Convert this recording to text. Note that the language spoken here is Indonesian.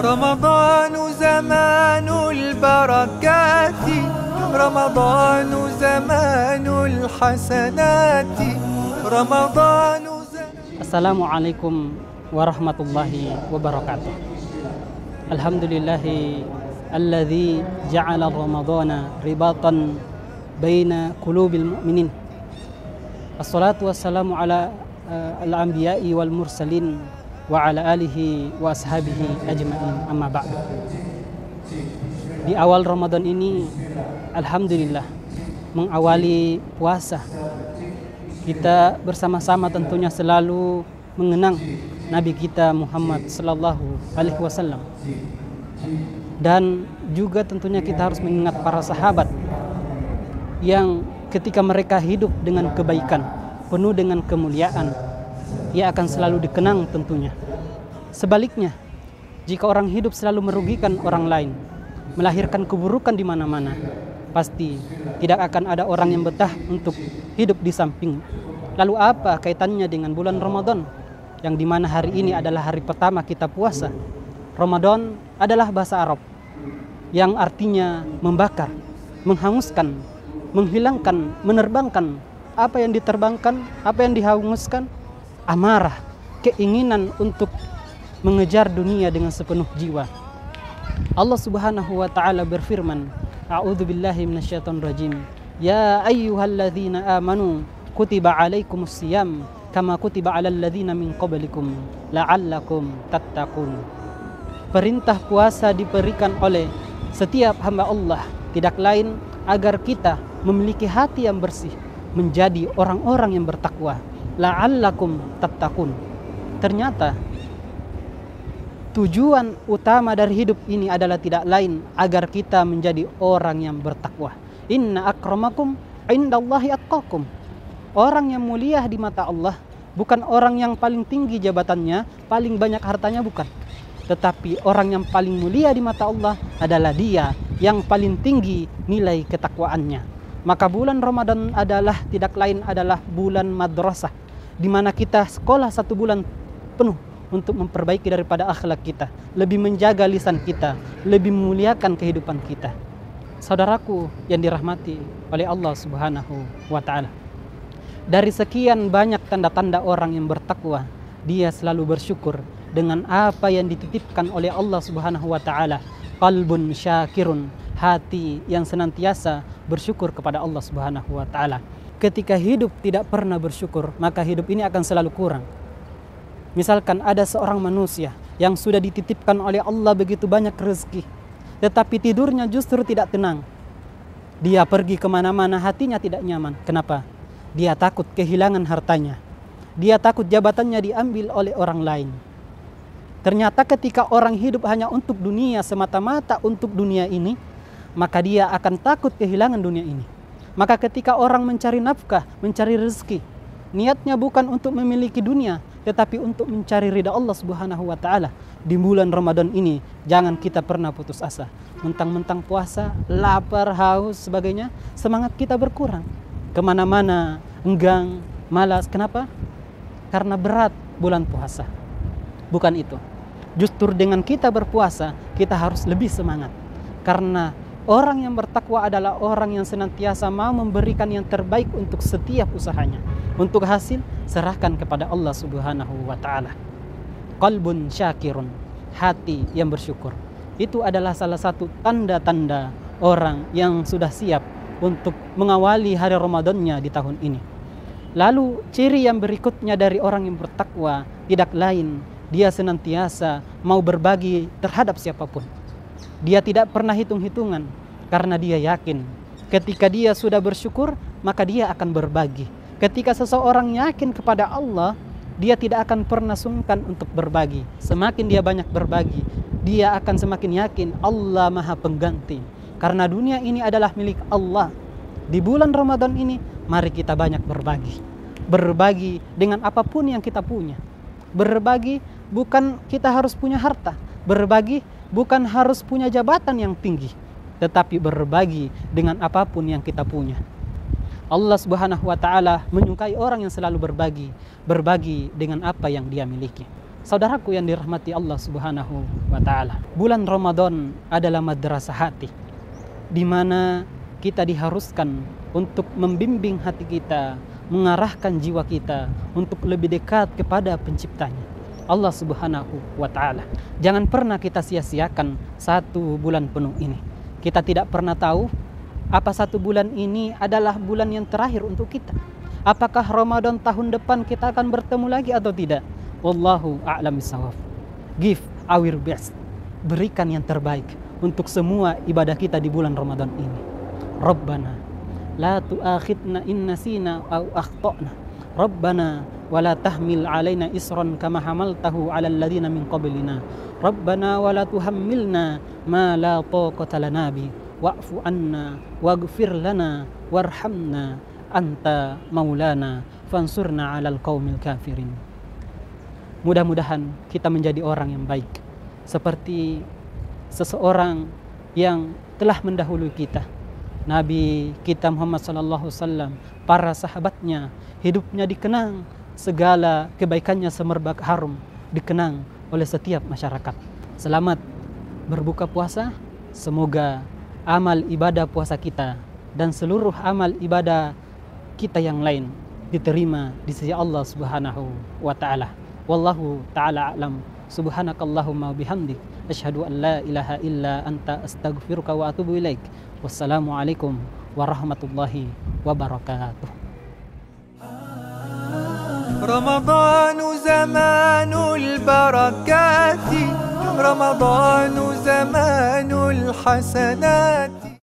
رمضان زمان البركات رمضان زمان الحسنات رمضان Assalamualaikum warahmatullahi wabarakatuh. Alhamdulillahi alladzi ja'ala ramadhana ribatan baina qulubil mu'minin. Assalatu wassalamu ala al-anbiya'i wal mursalin wa ala alihi wa ashabihi ajma'in, amma ba'du. Di awal Ramadan ini alhamdulillah mengawali puasa, kita bersama-sama tentunya selalu mengenang Nabi kita Muhammad sallallahu alaihi wasallam. Dan juga tentunya kita harus mengingat para sahabat yang ketika mereka hidup dengan kebaikan, penuh dengan kemuliaan, ia akan selalu dikenang tentunya. Sebaliknya, jika orang hidup selalu merugikan orang lain, melahirkan keburukan di mana-mana, pasti tidak akan ada orang yang betah untuk hidup di samping. Lalu apa kaitannya dengan bulan Ramadan, yang dimana hari ini adalah hari pertama kita puasa? Ramadan adalah bahasa Arab yang artinya membakar, menghanguskan, menghilangkan, menerbangkan. Apa yang diterbangkan, apa yang dihanguskan? Amarah, keinginan untuk mengejar dunia dengan sepenuh jiwa. Allah Subhanahu wa taala berfirman, A'udzubillahi minasyaitonir rajim. Ya ayyuhalladzina amanu kutiba alaikumus shiyam kama kutiba alal ladzina min qablikum la'allakum tattaqun. Perintah puasa diberikan oleh setiap hamba Allah tidak lain agar kita memiliki hati yang bersih, menjadi orang-orang yang bertakwa. La'allakum tattaqun. Ternyata tujuan utama dari hidup ini adalah tidak lain agar kita menjadi orang yang bertakwa. Inna akramakum indallahi atqakum. Orang yang mulia di mata Allah bukan orang yang paling tinggi jabatannya, paling banyak hartanya, bukan. Tetapi orang yang paling mulia di mata Allah adalah dia yang paling tinggi nilai ketakwaannya. Maka bulan Ramadan adalah tidak lain adalah bulan madrasah, di mana kita sekolah 1 bulan penuh untuk memperbaiki daripada akhlak kita, lebih menjaga lisan kita, lebih memuliakan kehidupan kita. Saudaraku yang dirahmati oleh Allah Subhanahu wa taala, dari sekian banyak tanda-tanda orang yang bertakwa, dia selalu bersyukur dengan apa yang dititipkan oleh Allah Subhanahu wa taala. Qalbun syakirun, hati yang senantiasa bersyukur kepada Allah Subhanahu wa taala. Ketika hidup tidak pernah bersyukur, maka hidup ini akan selalu kurang. Misalkan ada seorang manusia yang sudah dititipkan oleh Allah begitu banyak rezeki, tetapi tidurnya justru tidak tenang. Dia pergi kemana-mana, hatinya tidak nyaman. Kenapa? Dia takut kehilangan hartanya. Dia takut jabatannya diambil oleh orang lain. Ternyata ketika orang hidup hanya untuk dunia, semata-mata untuk dunia ini, maka dia akan takut kehilangan dunia ini. Maka ketika orang mencari nafkah, mencari rezeki, niatnya bukan untuk memiliki dunia, tetapi untuk mencari ridha Allah Subhanahu wa taala. Di bulan Ramadan ini jangan kita pernah putus asa. Mentang-mentang puasa, lapar, haus, sebagainya, semangat kita berkurang. Kemana-mana, enggang, malas. Kenapa? Karena berat bulan puasa. Bukan itu. Justru dengan kita berpuasa, kita harus lebih semangat. Karena orang yang bertakwa adalah orang yang senantiasa mau memberikan yang terbaik untuk setiap usahanya. Untuk hasil, serahkan kepada Allah Subhanahu wa ta'ala. Qalbun syakirun, hati yang bersyukur. Itu adalah salah satu tanda-tanda orang yang sudah siap untuk mengawali hari Ramadannya di tahun ini. Lalu ciri yang berikutnya dari orang yang bertakwa tidak lain, dia senantiasa mau berbagi terhadap siapapun. Dia tidak pernah hitung-hitungan, karena dia yakin ketika dia sudah bersyukur, maka dia akan berbagi. Ketika seseorang yakin kepada Allah, dia tidak akan pernah sungkan untuk berbagi. Semakin dia banyak berbagi, dia akan semakin yakin Allah Maha Pengganti. Karena dunia ini adalah milik Allah. Di bulan Ramadan ini, mari kita banyak berbagi. Berbagi dengan apapun yang kita punya. Berbagi bukan kita harus punya harta. Berbagi bukan harus punya jabatan yang tinggi, tetapi berbagi dengan apapun yang kita punya. Allah Subhanahu wa taala menyukai orang yang selalu berbagi dengan apa yang dia miliki. Saudaraku yang dirahmati Allah Subhanahu wa taala, bulan Ramadan adalah madrasah hati, di mana kita diharuskan untuk membimbing hati kita, mengarahkan jiwa kita untuk lebih dekat kepada penciptanya, Allah Subhanahu wa taala. Jangan pernah kita sia-siakan 1 bulan penuh ini. Kita tidak pernah tahu apa 1 bulan ini adalah bulan yang terakhir untuk kita. Apakah Ramadan tahun depan kita akan bertemu lagi atau tidak? Wallahu a'lam bishawab. Give our best. Berikan yang terbaik untuk semua ibadah kita di bulan Ramadan ini. Rabbana la tu'akhidna in nasina aw akhtana. Rabbana wala tahmil alaina isran kama hamaltahu 'alal ladzina min qablina. Rabbana wala tuhammilna ma la taqata lana bi wa'fu anna waghfir lana warhamna anta maulana fansurna 'alal qaumil kafirin. Mudah-mudahan kita menjadi orang yang baik seperti seseorang yang telah mendahului kita, Nabi kita Muhammad sallallahu alaihi wasallam, para sahabatnya, hidupnya dikenang, segala kebaikannya semerbak harum dikenang oleh setiap masyarakat. Selamat berbuka puasa, semoga amal ibadah puasa kita dan seluruh amal ibadah kita yang lain diterima di sisi Allah Subhanahu wa taala. Wallahu taala a'lam. Subhanakallahumma bihamdik asyhadu an la ilaha illa anta astaghfiruka wa atubu ilaik. Wassalamualaikum warahmatullahi wabarakatuh. رمضان زمان البركات، رمضان زمان الحسنات.